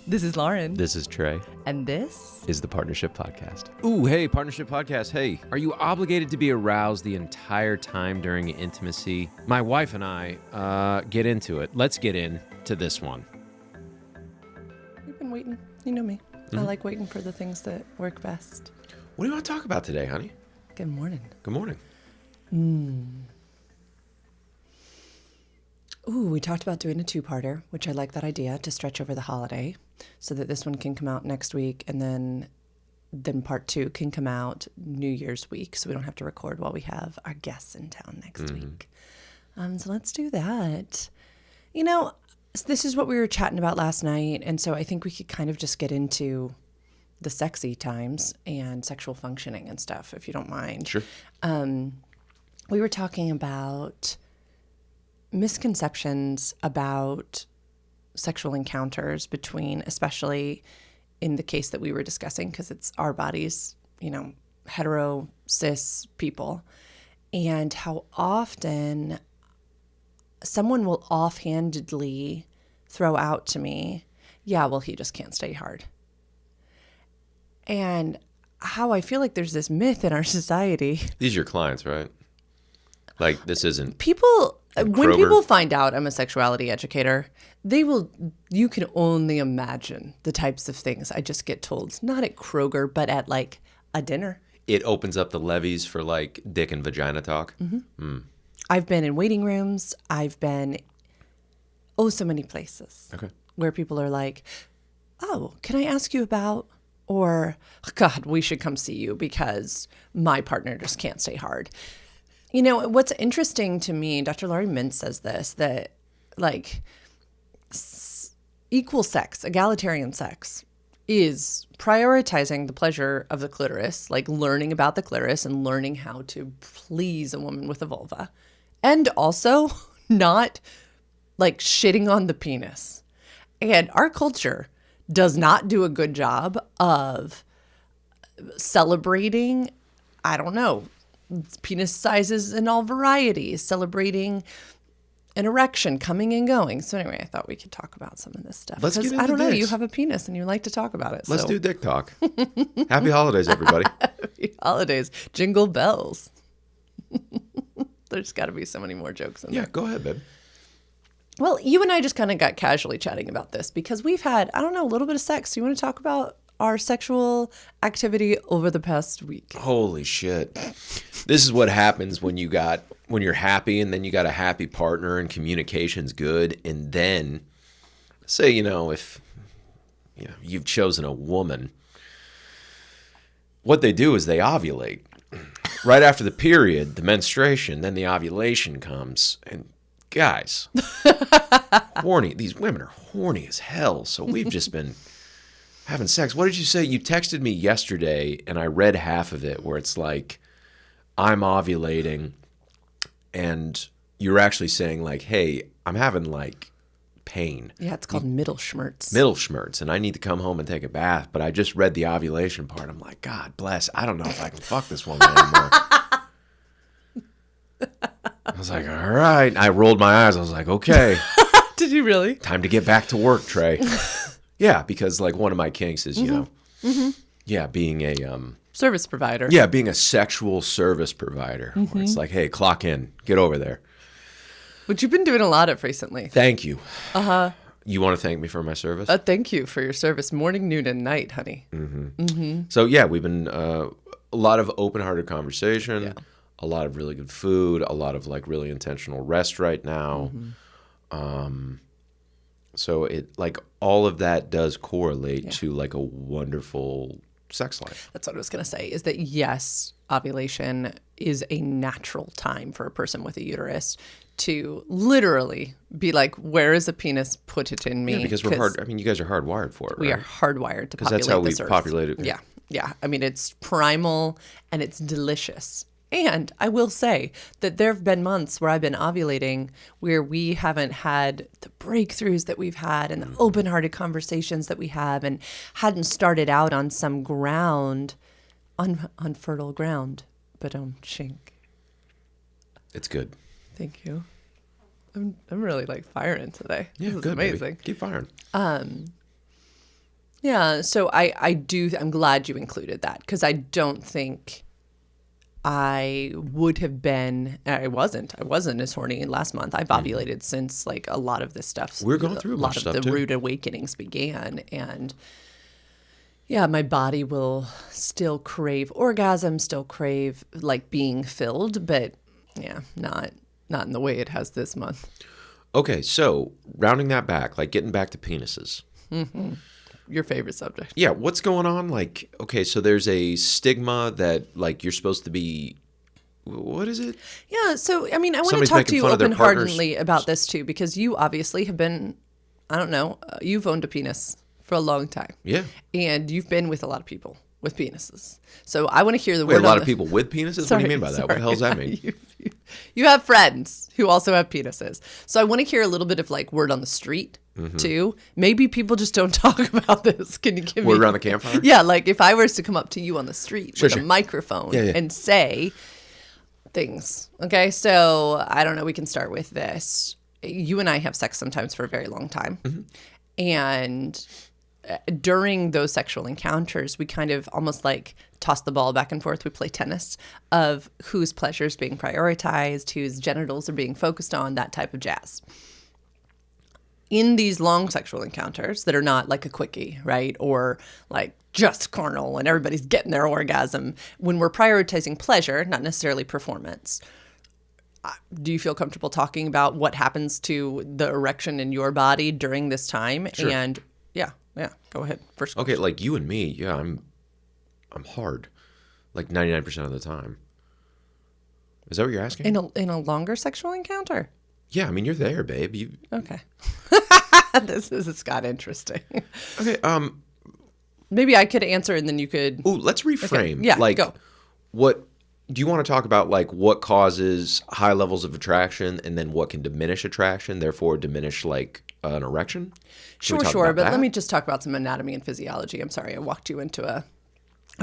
This is Lauren. This is Trey. And this is the Partnership Podcast. Ooh, hey, Partnership Podcast. Hey, are you obligated to be aroused the entire time during intimacy? My wife and I get into it. Let's get into this one. We've been waiting. You know me. I like waiting for the things that work best. What do you want to talk about today, honey? Good morning. Good morning. Ooh, we talked about doing a two-parter, which I like that idea, to stretch over the holiday so that this one can come out next week, and then part two can come out New Year's week, so we don't have to record while we have our guests in town next week. So let's do that. You know, this is what we were chatting about last night, and so I think we could kind of just get into the sexy times and sexual functioning and stuff, if you don't mind. Sure. We were talking about misconceptions about sexual encounters between, especially in the case that we were discussing, because it's our bodies, you know, hetero, cis people, and how often someone will offhandedly throw out to me, yeah, well, he just can't stay hard. And how I feel like there's this myth in our society. These are your clients, right? Like, this isn't... People... When people find out I'm a sexuality educator, you can only imagine the types of things I just get told, not at Kroger, but at like a dinner. It opens up the levees for like dick and vagina talk. I've been in waiting rooms. I've been, so many places where people are like, oh, can I ask you about, or God, we should come see you because my partner just can't stay hard. You know, what's interesting to me, Dr. Laurie Mintz says this, that like equal sex, egalitarian sex is prioritizing the pleasure of the clitoris, like learning about the clitoris and learning how to please a woman with a vulva, and also not like shitting on the penis. And our culture does not do a good job of celebrating, I don't know, penis sizes in all varieties, celebrating an erection coming and going. So anyway, I thought we could talk about some of this stuff. Let's get into I don't know, dicks. you have a penis and you like to talk about it. Let's do dick talk. Happy holidays, everybody. Happy holidays. Jingle bells. There's got to be so many more jokes in there. Yeah, go ahead, babe. Well, you and I just kind of got casually chatting about this because we've had, I don't know, a little bit of sex. You want to talk about our sexual activity over the past week? Holy shit. This is what happens when you're happy and then you got a happy partner and communication's good. And then say, if you've chosen a woman, what they do is they ovulate. Right after the period, the menstruation, then the ovulation comes. And guys, horny. These women are horny as hell. So we've just been having sex. What did you say? You texted me yesterday, and I read half of it, where it's like, I'm ovulating, and you're actually saying, like, hey, I'm having, like, pain. Yeah, it's called middle schmerts. Middle schmerts, and I need to come home and take a bath, but I just read the ovulation part. I'm like, God bless. I don't know if I can fuck this woman anymore. I was like, all right. I rolled my eyes. I was like, okay. Did you really? Time to get back to work, Trey. Yeah, because like one of my kinks is, being a service provider. Yeah, being a sexual service provider. Where it's like, hey, clock in, get over there. Which you've been doing a lot of recently. Thank you. You want to thank me for my service? Thank you for your service, morning, noon, and night, honey. So yeah, we've been a lot of open-hearted conversation, a lot of really good food, a lot of like really intentional rest right now. So it like all of that does correlate to like a wonderful sex life. That's what I was going to say, is that yes, ovulation is a natural time for a person with a uterus to literally be like, where is a penis? Put it in me. Yeah, because we're hard. I mean, you guys are hardwired for it, right? We are hardwired to populate that's how this we earth. populated. Yeah. Yeah. I mean, it's primal and it's delicious. And I will say that there have been months where I've been ovulating where we haven't had the breakthroughs that we've had and the open-hearted conversations that we have, and hadn't started out on some ground, on fertile ground, but chink. It's good. Thank you. I'm really like firing today. Yeah, this good, is amazing. Baby. Keep firing. Yeah, so I'm glad you included that because I don't think I would have been, I wasn't as horny last month. I've ovulated since like a lot of this stuff, We're going through a bunch of lot of stuff, the too. rude awakenings began. And yeah, my body will still crave orgasm, still crave like being filled, but yeah, not in the way it has this month. Okay, so rounding that back, like getting back to penises. Your favorite subject. Yeah, what's going on? Like, okay, so there's a stigma that like you're supposed to be. What is it? Yeah, so I mean, I want to Somebody's talk making to you fun of their open-heartedly about this too, because you obviously have been, I don't know, you've owned a penis for a long time. Yeah. And you've been with a lot of people with penises. So I want to hear the Wait, word a lot on of people with penises? What do you mean by that? What the hell does that mean? You have friends who also have penises. So I want to hear a little bit of like word on the street too. Maybe people just don't talk about this. Can you give me Word around the campfire? Yeah, like if I was to come up to you on the street with Sure. a microphone Yeah. and say things. Okay, so I don't know, we can start with this. You and I have sex sometimes for a very long time. And during those sexual encounters, we kind of almost like toss the ball back and forth. We play tennis of whose pleasure is being prioritized, whose genitals are being focused on, that type of jazz. In these long sexual encounters that are not like a quickie, right? Or like just carnal and everybody's getting their orgasm, when we're prioritizing pleasure, not necessarily performance, do you feel comfortable talking about what happens to the erection in your body during this time? Sure. And yeah, go ahead. First Okay, question. like you and me, yeah, I'm hard, like 99% of the time. Is that what you're asking? In a longer sexual encounter? Yeah, I mean you're there, babe. You Okay. This got interesting. okay? Maybe I could answer and then you could. Ooh, let's reframe. Okay. Yeah, like go. what do you want to talk about? Like what causes high levels of attraction, and then what can diminish attraction, therefore diminish like an erection? Can we talk Sure. about But that? let me just talk about some anatomy and physiology. I'm sorry, I walked you into a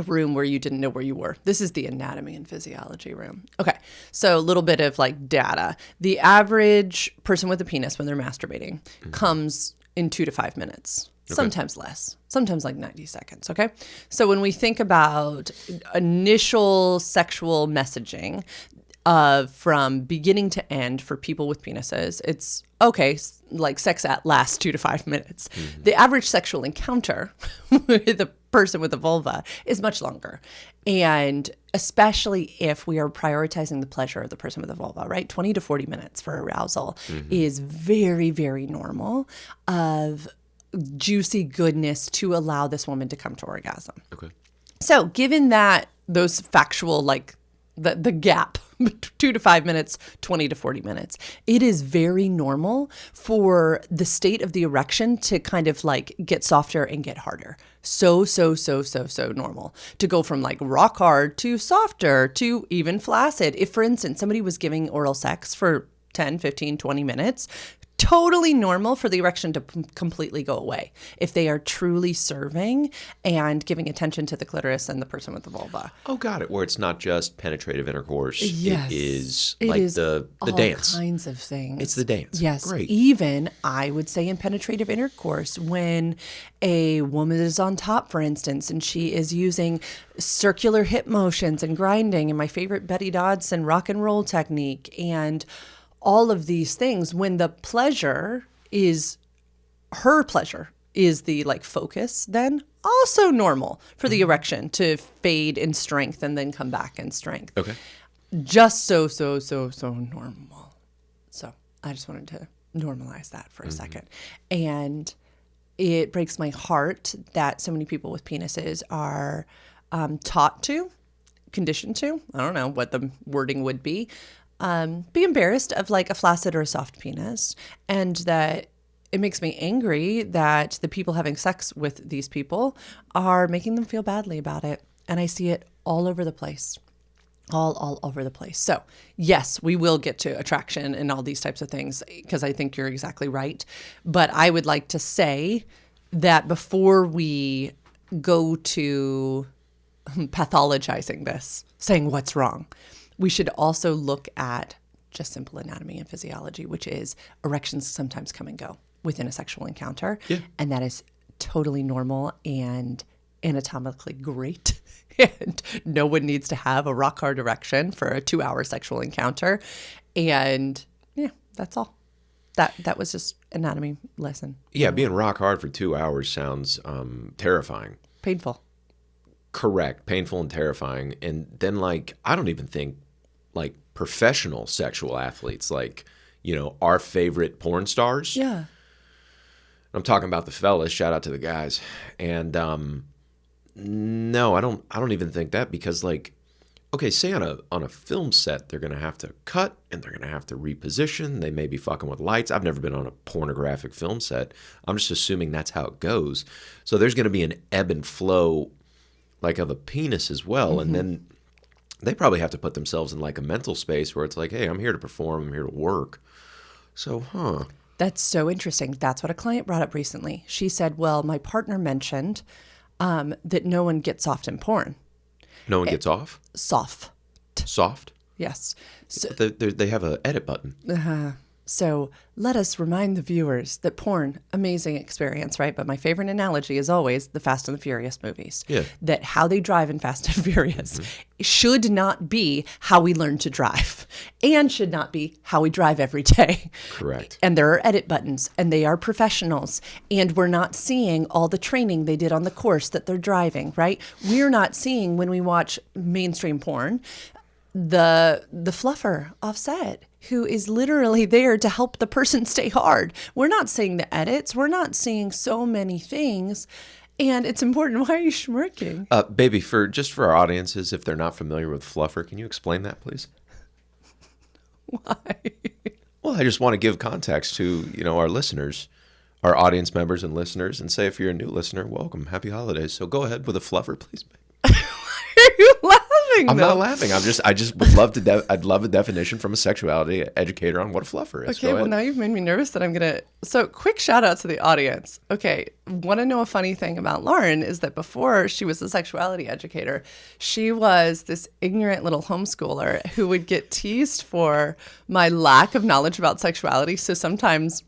room where you didn't know where you were. This is the anatomy and physiology room. Okay, so a little bit of like data. The average person with a penis when they're masturbating comes in 2 to 5 minutes. Sometimes less, sometimes like 90 seconds. Okay. So when we think about initial sexual messaging, from beginning to end for people with penises, it's okay, like sex at lasts 2 to 5 minutes. The average sexual encounter with a person with a vulva is much longer. And especially if we are prioritizing the pleasure of the person with a vulva, right? 20 to 40 minutes for arousal is very, very normal of juicy goodness to allow this woman to come to orgasm. Okay. So given that those factual, like the gap, 2 to 5 minutes, 20 to 40 minutes, it is very normal for the state of the erection to kind of like get softer and get harder. So normal to go from like rock hard to softer to even flaccid. If, for instance, somebody was giving oral sex for 10, 15, 20 minutes, totally normal for the erection to completely go away if they are truly serving and giving attention to the clitoris and the person with the vulva. Oh, got it. Where it's not just penetrative intercourse. Yes. It is It like is the all dance. kinds of things. It's the dance. Yes. Great. Even I would say in penetrative intercourse, when a woman is on top, for instance, and she is using circular hip motions and grinding, and my favorite Betty Dodson rock and roll technique, and all of these things, when the pleasure is her pleasure is the like focus, then also normal for the erection to fade in strength and then come back in strength. Okay. Just so normal. So I just wanted to normalize that for a second. And it breaks my heart that so many people with penises are taught to, conditioned to, I don't know what the wording would be embarrassed of like a flaccid or a soft penis. And that it makes me angry that the people having sex with these people are making them feel badly about it. And I see it all over the place. All over the place. So yes, we will get to attraction and all these types of things because I think you're exactly right. But I would like to say that before we go to pathologizing this, saying what's wrong, we should also look at just simple anatomy and physiology, which is erections sometimes come and go within a sexual encounter. Yeah. And that is totally normal and anatomically great. And no one needs to have a rock hard erection for a 2-hour sexual encounter. And yeah, that's all. That was just anatomy lesson. Yeah, being rock hard for 2 hours sounds terrifying. Painful. Correct. Painful and terrifying. And then, like, I don't even think, like, professional sexual athletes, like, you know, our favorite porn stars. Yeah. I'm talking about the fellas. Shout out to the guys. And no, I don't even think that, because, like, okay, say on a film set, they're gonna have to cut and they're gonna have to reposition. They may be fucking with lights. I've never been on a pornographic film set. I'm just assuming that's how it goes. So there's gonna be an ebb and flow, like, of a penis as well. And then they probably have to put themselves in, like, a mental space where it's like, hey, I'm here to perform, I'm here to work. So, That's so interesting. That's what a client brought up recently. She said, well, my partner mentioned that no one gets soft in porn. No one gets off? Soft. Soft? Yes. So, They have an edit button. so let us remind the viewers that porn, amazing experience, right? But my favorite analogy is always the Fast and the Furious movies. Yeah. That how they drive in Fast and Furious should not be how we learn to drive, and should not be how we drive every day. Correct. And there are edit buttons, and they are professionals, and we're not seeing all the training they did on the course that they're driving, right? We're not seeing, when we watch mainstream porn, the fluffer offset, who is literally there to help the person stay hard. We're not seeing the edits. We're not seeing so many things. And it's important. Why are you smirking? Baby, for our audiences, if they're not familiar with Fluffer, can you explain that, please? Why? Well, I just want to give context to, you know, our listeners, our audience members and listeners, and say, if you're a new listener, welcome. Happy holidays. So go ahead with a Fluffer, please. Why are you laughing? I'm not laughing. I just would love to. I'd love a definition from a sexuality educator on what a fluffer is. Okay, well, now you've made me nervous that I'm going to... So, quick shout out to the audience. Okay, want to know a funny thing about Lauren is that before she was a sexuality educator, she was this ignorant little homeschooler who would get teased for my lack of knowledge about sexuality. So sometimes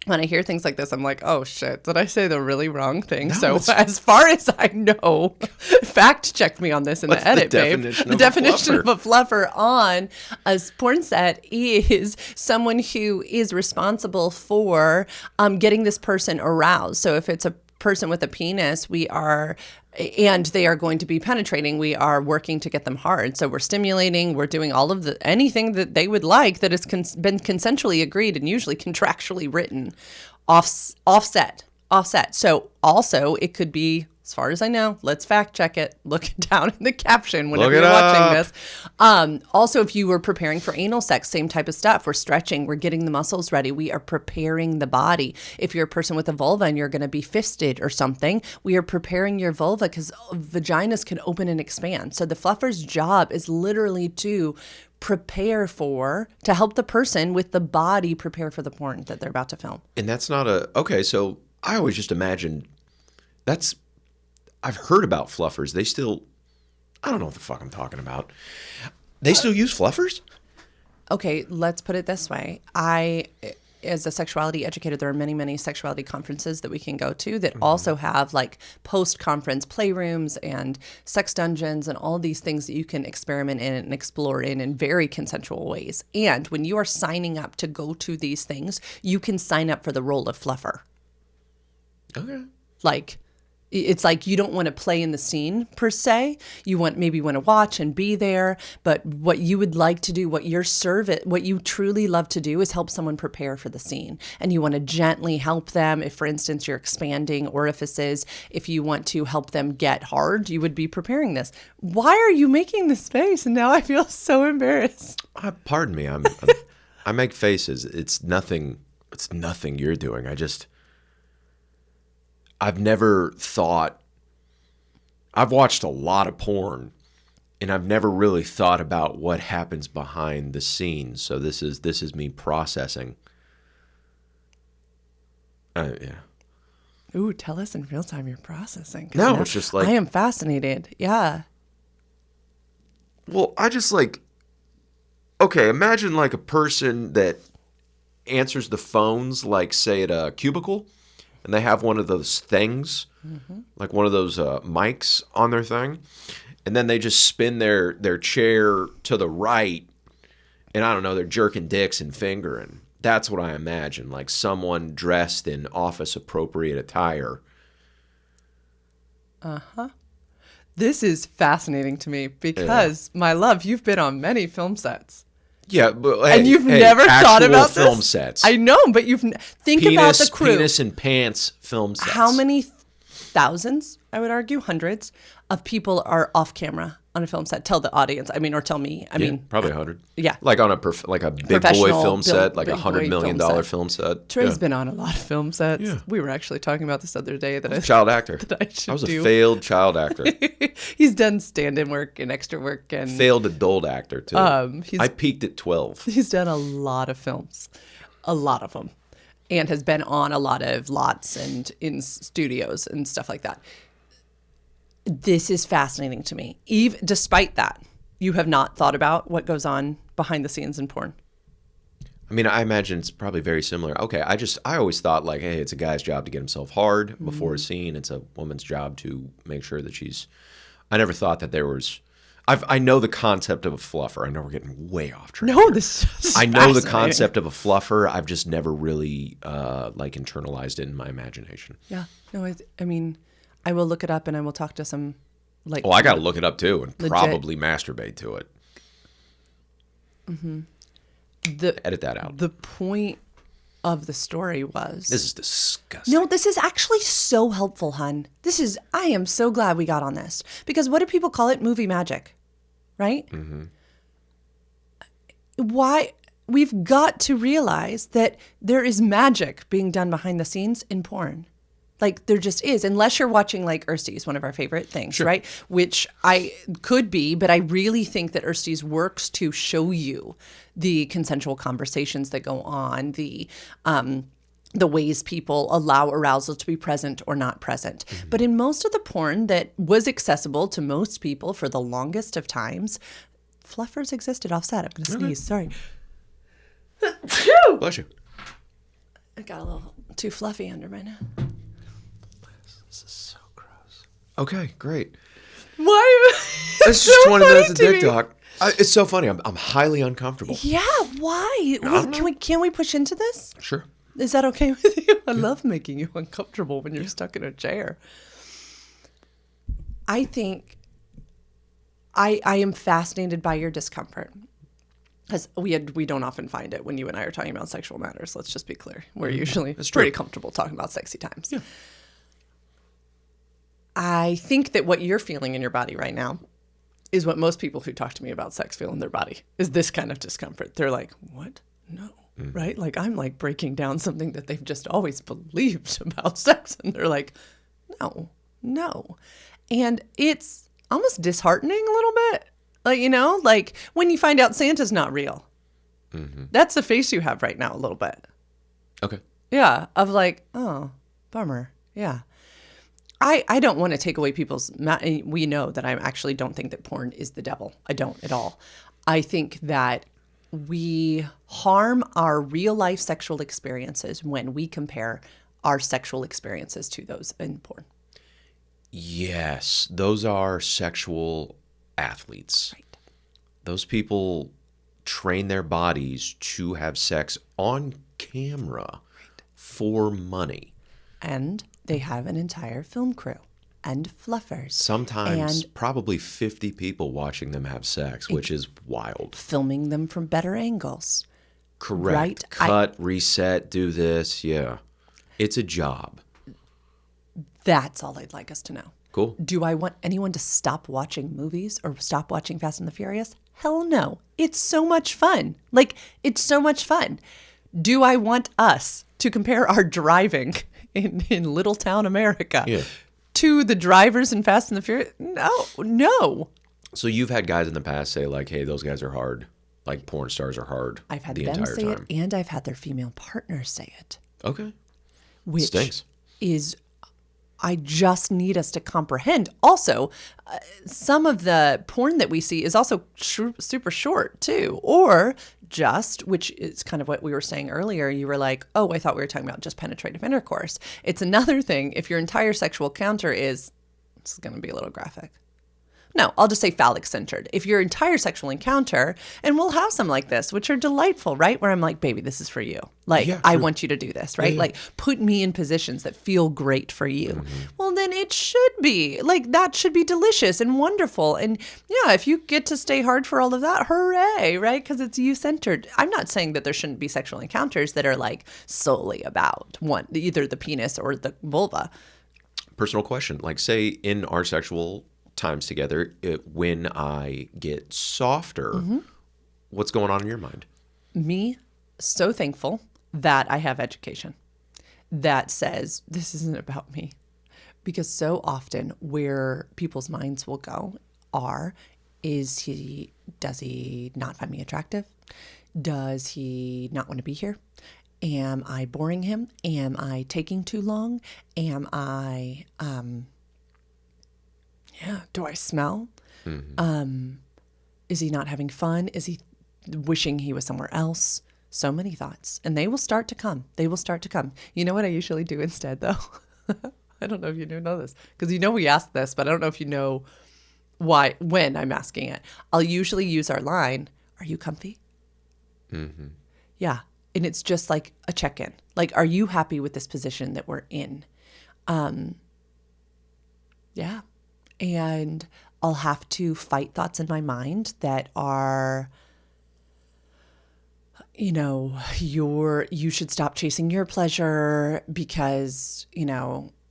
when I hear things like this, I'm like, oh shit, did I say the really wrong thing? No, so as far as I know, fact check me on this in the edit, babe. The definition of a fluffer on a porn set is someone who is responsible for getting this person aroused. So if it's a person with a penis, and they are going to be penetrating, we are working to get them hard. So we're stimulating, we're doing all of anything that they would like that has been consensually agreed and usually contractually written. Offset. So also it could be, as far as I know, let's fact check it. Look it down in the caption whenever you're watching this. Also, if you were preparing for anal sex, same type of stuff. We're stretching. We're getting the muscles ready. We are preparing the body. If you're a person with a vulva and you're going to be fisted or something, we are preparing your vulva because vaginas can open and expand. So the fluffer's job is literally to to help the person with the body prepare for the porn that they're about to film. And that's not okay, so I always just imagined I've heard about fluffers. I don't know what the fuck I'm talking about. They still use fluffers? Okay, let's put it this way. As a sexuality educator, there are many, many sexuality conferences that we can go to that also have like post-conference playrooms and sex dungeons and all these things that you can experiment in and explore in very consensual ways. And when you are signing up to go to these things, you can sign up for the role of fluffer. Okay. It's like you don't want to play in the scene per se. You maybe want to watch and be there, but what you would like to do, what you truly love to do is help someone prepare for the scene. And you want to gently help them. If, for instance, you're expanding orifices, if you want to help them get hard, you would be preparing this. Why are you making this face? And now I feel so embarrassed. Pardon me. I make faces. It's nothing you're doing. I've never thought, I've watched a lot of porn and I've never really thought about what happens behind the scenes. So this is me processing. Yeah. Ooh, tell us in real time you're processing. No, it's just like, I am fascinated. Yeah. Well, okay, imagine like a person that answers the phones, like say at a cubicle. and they have one of those things, like one of those mics on their thing, and then they just spin their chair to the right, and I don't know, they're jerking dicks and fingering. That's what I imagine, like someone dressed in office-appropriate attire. This is fascinating to me because, my love, you've been on many film sets. Yeah, but hey, and you've never thought about film this? sets. I know, but think about the crew. Penis and pants film sets. How many thousands, I would argue, hundreds of people are off camera on a film set? Tell the audience, or tell me. I mean, probably 100. Yeah. Like on a big boy film set, like $100 million film set. Trey's been on a lot of film sets. Yeah. We were actually talking about this other day that child actor. that I was a failed child actor. He's done stand-in work and extra work and failed adult actor too. I peaked at 12. He's done a lot of films, a lot of them, and has been on a lot of lots and in studios and stuff like that. This is fascinating to me. Even despite that, you have not thought about what goes on behind the scenes in porn. I mean, I imagine it's probably very similar. Okay, I always thought like, hey, it's a guy's job to get himself hard before a scene. It's a woman's job to make sure that she's. I never thought that there was. I know the concept of a fluffer. I know we're getting way off track. No, this is I know the concept of a fluffer. I've just never really like internalized it in my imagination. Yeah. No, I mean, I will look it up and I will talk to some like. Oh, I got to look it up too and legit. probably masturbate to it. Edit that out. The point of the story was. This is disgusting. No, this is actually so helpful, hun. I am so glad we got on this. Because what do people call it? Movie magic, right? Mm-hmm. Why? We've got to realize that there is magic being done behind the scenes in porn. Like there just is, unless you're watching like Ersties, one of our favorite things, right? Which I could be, but I really think that Ersties works to show you the consensual conversations that go on, the ways people allow arousal to be present or not present. Mm-hmm. But in most of the porn that was accessible to most people for the longest of times, fluffers existed offset. I'm going to sneeze. Sorry. Bless you. I got a little too fluffy under my nose. This is so gross. Okay, great. Why? It's just 20 minutes of dick talk. It's so funny. I'm highly uncomfortable. Yeah, why? Can we push into this? Sure. Is that okay with you? I love making you uncomfortable when you're stuck in a chair. I think I am fascinated by your discomfort. Because we don't often find it when you and I are talking about sexual matters. Let's just be clear. We're usually pretty comfortable talking about sexy times. Yeah. I think that what you're feeling in your body right now is what most people who talk to me about sex feel in their body, is this kind of discomfort. They're like, what? No. Mm-hmm. Right? Like I'm like breaking down something that they've just always believed about sex. And they're like, no. And it's almost disheartening a little bit. Like, like when you find out Santa's not real. Mm-hmm. That's the face you have right now a little bit. Okay. Yeah. Of like, oh, bummer. Yeah. I don't want to take away people's. We know that I actually don't think that porn is the devil. I don't at all. I think that we harm our real life sexual experiences when we compare our sexual experiences to those in porn. Yes, those are sexual athletes. Right. Those people train their bodies to have sex on camera for money. And they have an entire film crew and fluffers. Sometimes and probably 50 people watching them have sex, which is wild. Filming them from better angles. Correct. Right? Cut, reset, do this. Yeah. It's a job. That's all I'd like us to know. Cool. Do I want anyone to stop watching movies or stop watching Fast and the Furious? Hell no. It's so much fun. Like, it's so much fun. Do I want us to compare our driving in little town America to the drivers in Fast and the Furious? No. So you've had guys in the past say like, hey, those guys are hard. Like porn stars are hard. I've had the them entire say time. it, and I've had their female partners say it. Okay. Which Stinks. is I just need us to comprehend. Also, some of the porn that we see is also super short too, or just, which is kind of what we were saying earlier. You were like, oh, I thought we were talking about just penetrative intercourse. It's another thing if your entire sexual counter is, it's going to be a little graphic. No, I'll just say phallic centered. If your entire sexual encounter, and we'll have some like this, which are delightful, right? Where I'm like, baby, this is for you. Like, Yeah, I true. want you to do this, right? Yeah. Like, put me in positions that feel great for you. Well, then it should be. Like, that should be delicious and wonderful. And yeah, if you get to stay hard for all of that, hooray, right? Because it's you centered. I'm not saying that there shouldn't be sexual encounters that are like solely about one, either the penis or the vulva. Personal question. Like, say in our sexual times together, when I get softer, what's going on in your mind? Me, so thankful that I have education that says this isn't about me. Because so often where people's minds will go are, does he not find me attractive? Does he not want to be here? Am I boring him? Am I taking too long? Am I, do I smell? Is he not having fun? Is he wishing he was somewhere else? So many thoughts. And they will start to come. They will start to come. You know what I usually do instead, though? I don't know if you do know this. Because you know we asked this, but I don't know if you know when I'm asking it. I'll usually use our line, are you comfy? Yeah. And it's just like a check-in. Like, are you happy with this position that we're in? Yeah. And I'll have to fight thoughts in my mind that are, you should stop chasing your pleasure because,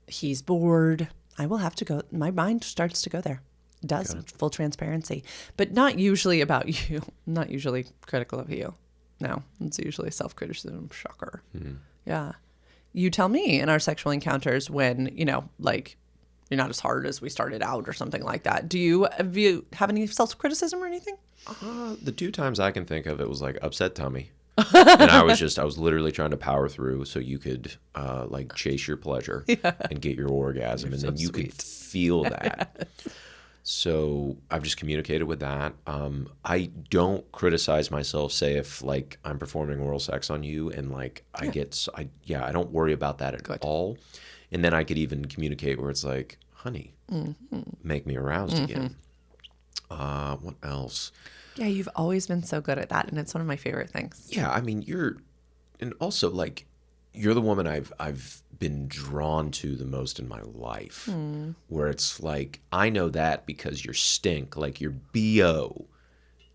he's bored. I will have to go. My mind starts to go there. It does. Full transparency. But not usually about you. Not usually critical of you. No, it's usually self-criticism. Shocker. Yeah. You tell me in our sexual encounters when, like, you're not as hard as we started out or something like that. Do you have any self-criticism or anything? The 2 times I can think of, it was like upset tummy. And I was literally trying to power through so you could like chase your pleasure and get your orgasm. And then you could feel that. So I've just communicated with that. I don't criticize myself, say if like I'm performing oral sex on you and like I don't worry about that at all. And then I could even communicate where it's like, honey, make me aroused again. What else? Yeah, you've always been so good at that, and it's one of my favorite things. Yeah, I mean, and also like, you're the woman I've been drawn to the most in my life. Where it's like, I know that because your stink, like your BO,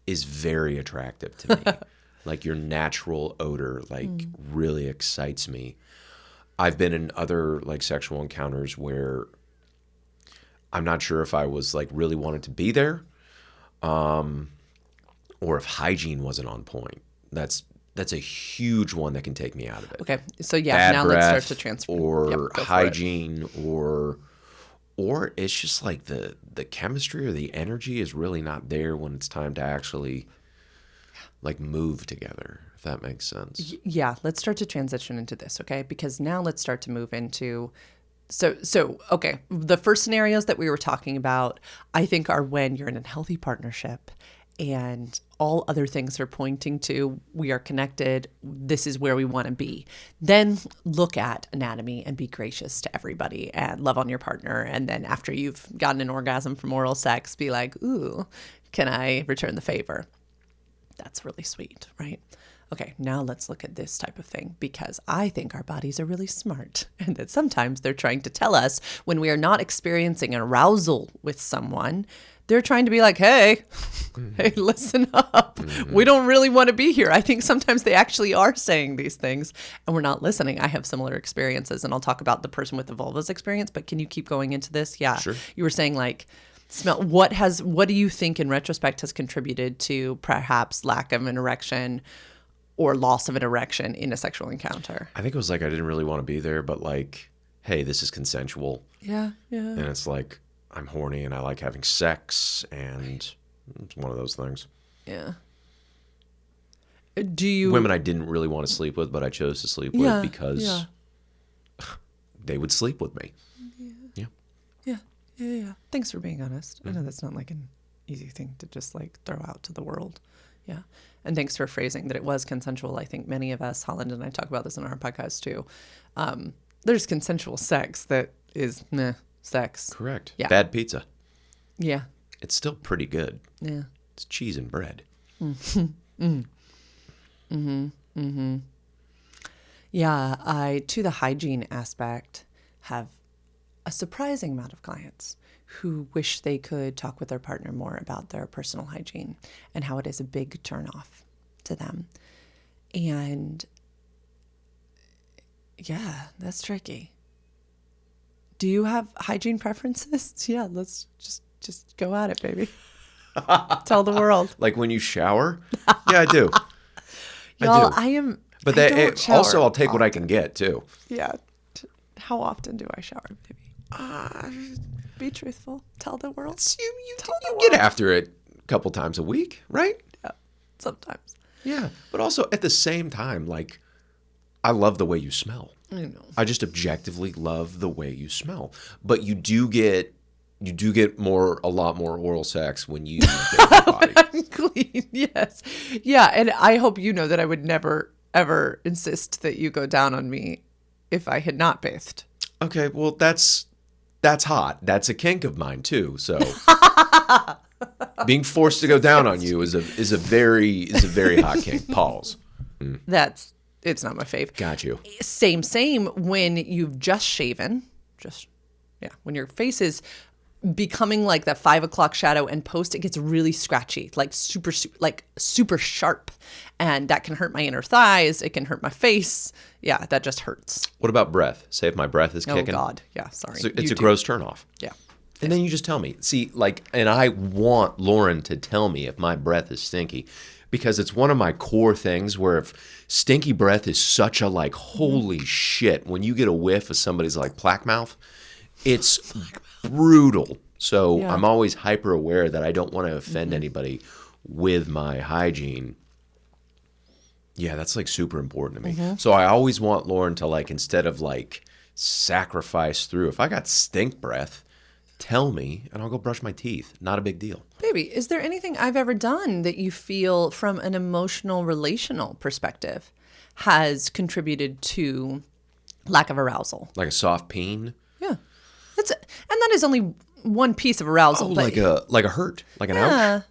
is very attractive to me. Like your natural odor, like really excites me. I've been in other like sexual encounters where I'm not sure if I was like really wanted to be there, or if hygiene wasn't on point. That's a huge one that can take me out of it. Okay, so yeah, Bad now breath, let's start to transfer. or hygiene, or it's just like the chemistry or the energy is really not there when it's time to actually like move together, if that makes sense. Yeah, let's start to transition into this, okay? Because now let's start to move into so okay, the first scenarios that we were talking about, I think, are when you're in a healthy partnership and all other things are pointing to we are connected, this is where we want to be. Then look at anatomy and be gracious to everybody and love on your partner. And then after you've gotten an orgasm from oral sex, be like, ooh, can I return the favor? That's really sweet, right? Okay, now let's look at this type of thing, because I think our bodies are really smart and that sometimes they're trying to tell us when we are not experiencing an arousal with someone, they're trying to be like, hey, hey, listen up. We don't really want to be here. I think sometimes they actually are saying these things and we're not listening. I have similar experiences, and I'll talk about the person with the vulva's experience, but can you keep going into this? Yeah. Sure. You were saying like, smell. What do you think in retrospect has contributed to perhaps lack of an erection or loss of an erection in a sexual encounter? I think it was like I didn't really want to be there, but like, hey, this is consensual. Yeah, yeah. And it's like, I'm horny and I like having sex, and it's one of those things. Yeah. Do you... Women I didn't really want to sleep with, but I chose to sleep with because they would sleep with me. Yeah. Yeah. Thanks for being honest. I know that's not like an easy thing to just like throw out to the world. Yeah. And thanks for phrasing that it was consensual. I think many of us, Holland and I talk about this in our podcast too. There's consensual sex that is meh sex. Correct. Yeah. Bad pizza. Yeah. It's still pretty good. Yeah. It's cheese and bread. Yeah. I, to the hygiene aspect, have a surprising amount of clients who wish they could talk with their partner more about their personal hygiene and how it is a big turnoff to them. And yeah, that's tricky. Do you have hygiene preferences? Yeah, let's just go at it, baby. Tell the world. Like when you shower? Yeah, I do. Y'all, I do. But I don't shower also, I'll take what I often. can get too. Yeah. How often do I shower, baby? Be truthful. Tell the world. You Tell the get world. after it a couple times a week, right? Yeah, sometimes. Yeah. But also at the same time, like, I love the way you smell. I know. I just objectively love the way you smell. But you do get a lot more oral sex when you bathe your body. I'm clean. Yes. Yeah. And I hope you know that I would never, ever insist that you go down on me if I had not bathed. Okay, well that's hot. That's a kink of mine too. So being forced to go down on you is a very hot kink. Pause. It's not my fave. Got you. Same when you've just shaven, when your face is becoming like that 5 o'clock shadow and post, it gets really scratchy, like super sharp, and that can hurt my inner thighs. It can hurt my face. Yeah, that just hurts. What about breath? Say if my breath is kicking. Oh God, yeah, sorry. It's a gross turnoff. Yeah. And then you just tell me. See, like, and I want Lauren to tell me if my breath is stinky, because it's one of my core things where if stinky breath is such a like, holy shit, when you get a whiff of somebody's like plaque mouth, it's brutal. So Yeah. I'm always hyper aware that I don't want to offend anybody with my hygiene. Yeah, that's like super important to me. So I always want Lauren to like, instead of like sacrifice through, if I got stink breath, tell me and I'll go brush my teeth. Not a big deal. Baby, is there anything I've ever done that you feel from an emotional, relational perspective has contributed to lack of arousal? Like a soft peen. Yeah. And that is only one piece of arousal. Oh, but like a hurt, like an yeah.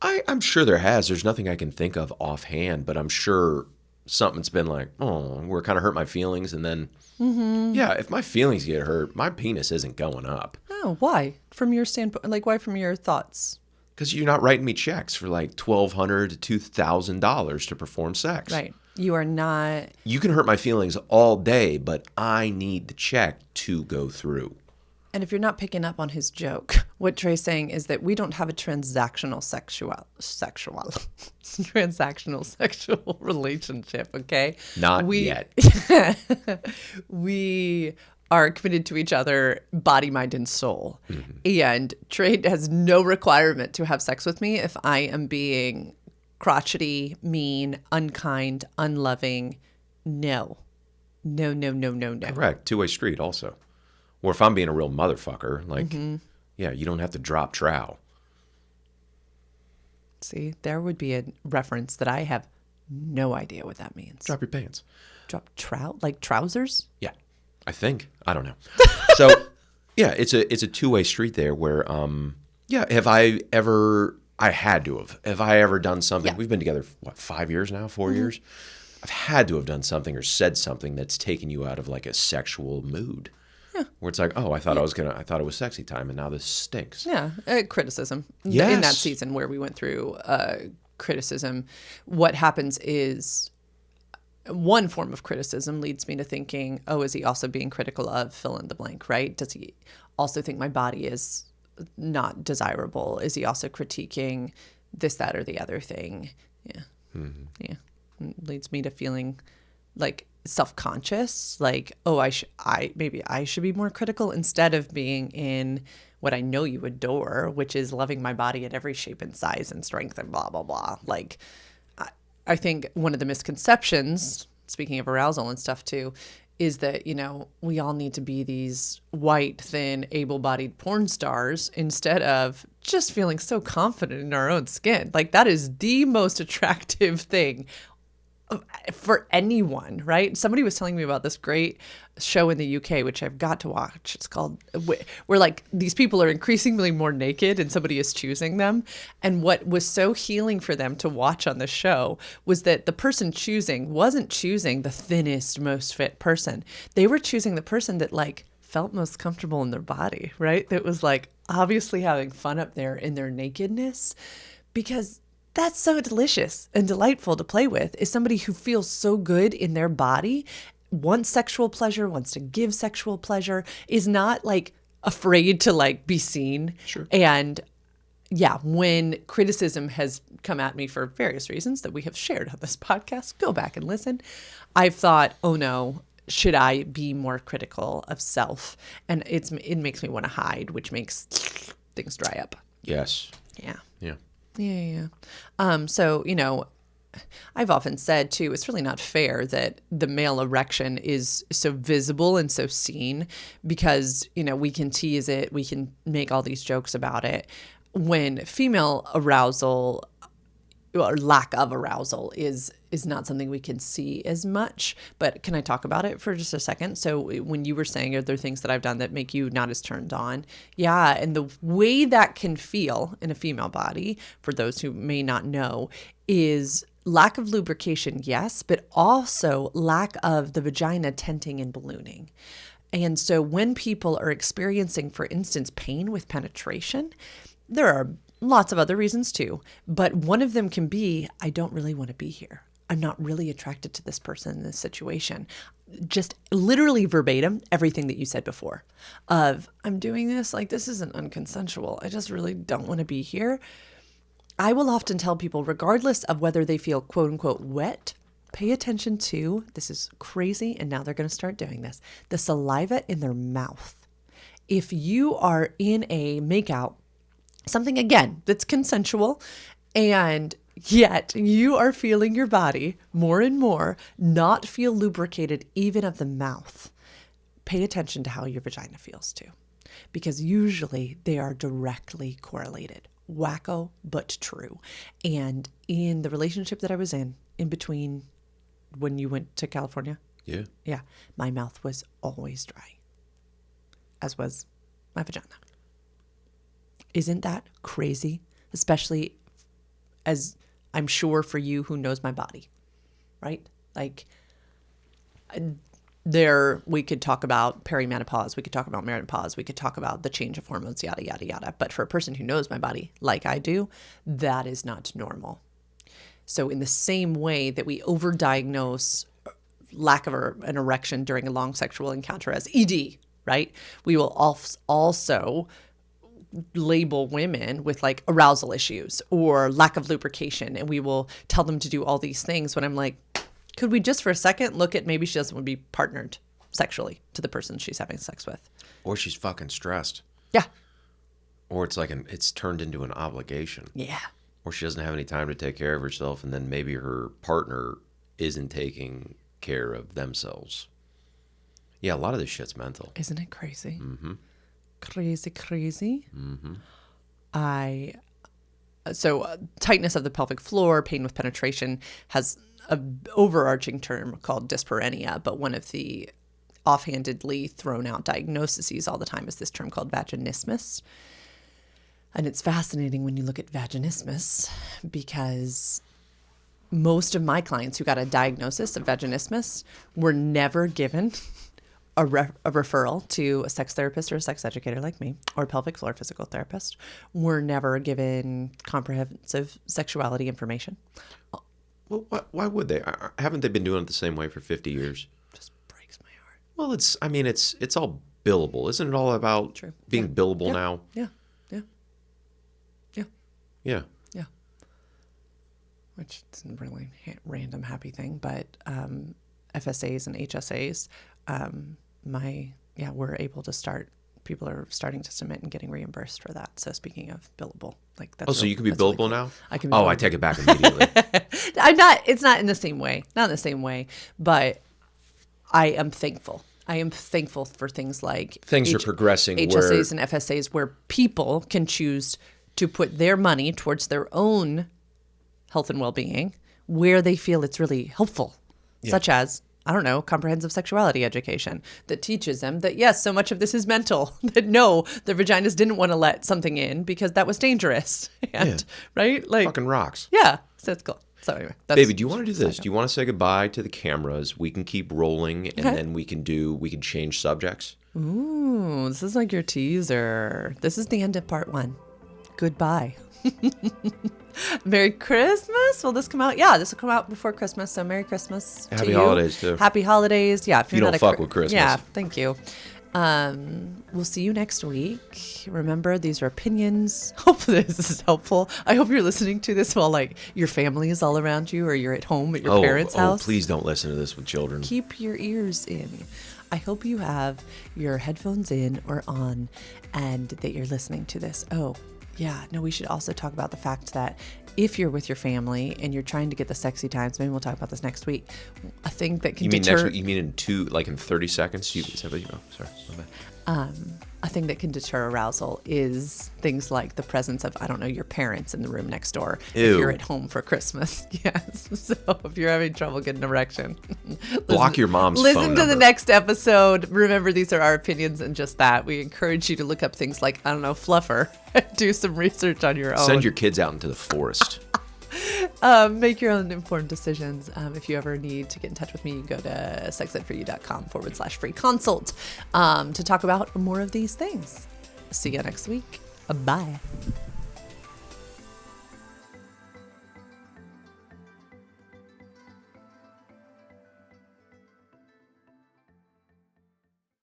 ouch. I'm sure there has. There's nothing I can think of offhand, but I'm sure something's been like, oh, where it kind of hurt my feelings, and then, yeah, if my feelings get hurt, my penis isn't going up. Oh, why? From your standpoint, like why from your thoughts? Because you're not writing me checks for like $1,200 to $2,000 to perform sex. Right. You are not. You can hurt my feelings all day, but I need the check to go through. And if you're not picking up on his joke, what Trey's saying is that we don't have a transactional sexual relationship, okay? Not yet. We are committed to each other, body, mind, and soul. And Trey has no requirement to have sex with me if I am being crotchety, mean, unkind, unloving. No. No. Correct. Two-way street also. Or if I'm being a real motherfucker, like, yeah, you don't have to drop trow. See, there would be a reference that I have no idea what that means. Drop your pants. Drop trout? Like trousers? Yeah, I think. I don't know. So, yeah, it's a two-way street there where, yeah, I had to have. Have I ever done something? Yeah. We've been together, 5 years now, 4 years? I've had to have done something or said something that's taken you out of like a sexual mood. Yeah. Where it's like, oh, I thought it was sexy time, and now this stinks. Yeah, criticism. Yes. In that season where we went through criticism, what happens is one form of criticism leads me to thinking, oh, is he also being critical of fill in the blank, right? Does he also think my body is not desirable? Is he also critiquing this, that, or the other thing? Yeah. Yeah. Leads me to feeling like self-conscious, like, oh, maybe I should be more critical instead of being in what I know you adore, which is loving my body at every shape and size and strength and blah, blah, blah. Like, I think one of the misconceptions, speaking of arousal and stuff too, is that, we all need to be these white, thin, able-bodied porn stars instead of just feeling so confident in our own skin. Like, that is the most attractive thing for anyone, right? Somebody was telling me about this great show in the UK, which I've got to watch. It's called, where like these people are increasingly more naked and somebody is choosing them. And what was so healing for them to watch on the show was that the person choosing wasn't choosing the thinnest, most fit person. They were choosing the person that like felt most comfortable in their body, right? That was like obviously having fun up there in their nakedness, because that's so delicious and delightful to play with, is somebody who feels so good in their body, wants sexual pleasure, wants to give sexual pleasure, is not like afraid to like be seen. Sure. And yeah, when criticism has come at me for various reasons that we have shared on this podcast, go back and listen. I've thought, oh no, should I be more critical of self? And it makes me want to hide, which makes things dry up. Yes. Yeah. Yeah. Yeah. So, I've often said too, it's really not fair that the male erection is so visible and so seen, because, we can tease it, we can make all these jokes about it, when female arousal or lack of arousal is not something we can see as much. But can I talk about it for just a second? So when you were saying, are there things that I've done that make you not as turned on? Yeah. And the way that can feel in a female body, for those who may not know, is lack of lubrication, yes, but also lack of the vagina tenting and ballooning. And so when people are experiencing, for instance, pain with penetration, there are lots of other reasons too, but one of them can be, I don't really want to be here. I'm not really attracted to this person in this situation. Just literally verbatim, everything that you said before of, I'm doing this, like this isn't unconsensual. I just really don't want to be here. I will often tell people, regardless of whether they feel quote unquote wet, pay attention to, this is crazy, and now they're going to start doing this, the saliva in their mouth. If you are in a makeout, something again that's consensual, and yet you are feeling your body more and more not feel lubricated even of the mouth, pay attention to how your vagina feels too, because usually they are directly correlated. Wacko, but true. And in the relationship that I was in between when you went to California, yeah, my mouth was always dry, as was my vagina. Isn't that crazy? Especially as I'm sure for you who knows my body, right? Like we could talk about perimenopause, we could talk about menopause, we could talk about the change of hormones, yada, yada, yada. But for a person who knows my body like I do, that is not normal. So in the same way that we overdiagnose lack of an erection during a long sexual encounter as ED, right? We will also label women with like arousal issues or lack of lubrication, and we will tell them to do all these things when I'm like, could we just for a second look at maybe she doesn't want to be partnered sexually to the person she's having sex with, or she's fucking stressed, yeah, or it's like it's turned into an obligation, yeah, or she doesn't have any time to take care of herself, and then maybe her partner isn't taking care of themselves. Yeah, a lot of this shit's mental. Isn't it crazy? Mm-hmm. Crazy. Mm-hmm. Tightness of the pelvic floor, pain with penetration has an overarching term called dyspareunia, but one of the offhandedly thrown out diagnoses all the time is this term called vaginismus. And it's fascinating when you look at vaginismus, because most of my clients who got a diagnosis of vaginismus were never given a referral to a sex therapist or a sex educator like me, or a pelvic floor physical therapist, were never given comprehensive sexuality information. Well, why would they? Haven't they been doing it the same way for 50 years? Just breaks my heart. Well, it's all billable. Isn't it all about being billable now? Yeah. Which isn't really a random happy thing, but FSAs and HSAs, we're able to start. People are starting to submit and getting reimbursed for that. So speaking of billable, like that's so you can be billable really cool. Now? I can. Be billable. I take it back immediately. I'm not. It's not in the same way. Not in the same way. But I am thankful. I am thankful for things like Things are progressing HSAs and FSAs where people can choose to put their money towards their own health and well-being where they feel it's really helpful, such as, I don't know, comprehensive sexuality education that teaches them that, yes, so much of this is mental, that no, their vaginas didn't want to let something in because that was dangerous. And, right? Like, fucking rocks. yeah, so it's cool. So anyway, Baby, do you want to do this? Do you want to say goodbye to the cameras? We can keep rolling, and then we can change subjects. Ooh, this is like your teaser. This is the end of part 1. Goodbye. Merry Christmas. Will this come out? Yeah, this will come out before Christmas. So Merry Christmas to you. Happy holidays, too. Happy holidays. Yeah. If you don't fuck with Christmas. Yeah, thank you. We'll see you next week. Remember, these are opinions. Hopefully this is helpful. I hope you're listening to this while like your family is all around you or you're at home at your parents' house. Please don't listen to this with children. Keep your ears in. I hope you have your headphones in or on and that you're listening to this. Oh, yeah. No, we should also talk about the fact that if you're with your family and you're trying to get the sexy times, maybe we'll talk about this next week. A thing that can deter... next week? You mean in 30 seconds? Sorry, my bad. A thing that can deter arousal is things like the presence of, I don't know, your parents in the room next door. Ew. If you're at home for Christmas. Yes. So if you're having trouble getting an erection, block your mom's phone Listen to number. the next episode. Remember, these are our opinions and just that. We encourage you to look up things like, I don't know, Fluffer. Do some research on your own. Send your kids out into the forest. Make your own informed decisions. If you ever need to get in touch with me, you go to sexedforyou.com/free consult to talk about more of these things. See you next week. Bye.